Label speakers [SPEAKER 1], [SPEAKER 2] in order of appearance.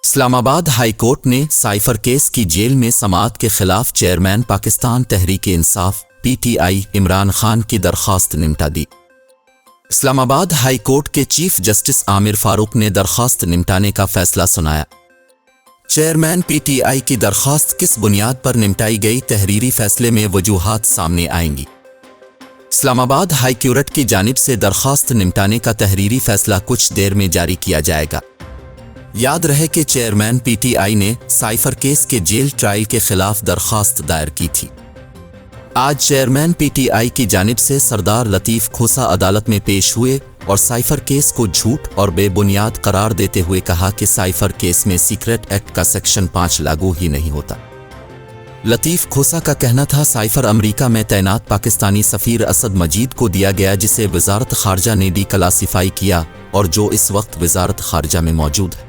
[SPEAKER 1] Islamabad high court ने cipher case की jail में समाअत के खिलाफ चेयरमैन पाकिस्तान तहरीक-ए-इंसाफ (PTI) इमरान खान की दरख्वास्त निमटा दी। इस्लामाबाद हाई कोर्ट के चीफ जस्टिस आमिर फारूक ने दरख्वास्त निमटाने का फैसला सुनाया। चेयरमैन PTI की दरख्वास्त किस बुनियाद पर निमटाई गई, तहरीरी फैसले में वजूहात सामने आएंगी। इस्लामाबाद हाई कोर्ट की जानिब से दरख्वास्त निमटाने का तहरीरी फैसला कुछ देर में जारी किया जाएगा। याद रहे कि चेयरमैन PTI ने साइफर केस के जेल ट्रायल के खिलाफ दरख्वास्त दायर की थी। आज चेयरमैन PTI की जानिब से सरदार लतीफ़ खोसा अदालत में पेश हुए और साइफर केस को झूठ और बेबुनियाद करार देते हुए कहा कि साइफर केस में सीक्रेट एक्ट का सेक्शन 5 लागू ही नहीं होता। लतीफ़ खोसा का कहना था, साइफर अमेरिका में तैनात पाकिस्तानी सफ़ीर असद मजीद को दिया गया, जिसे वज़ारत ख़ारजा ने डिक्लासिफाई किया और जो इस वक्त वज़ारत ख़ारजा में मौजूद है।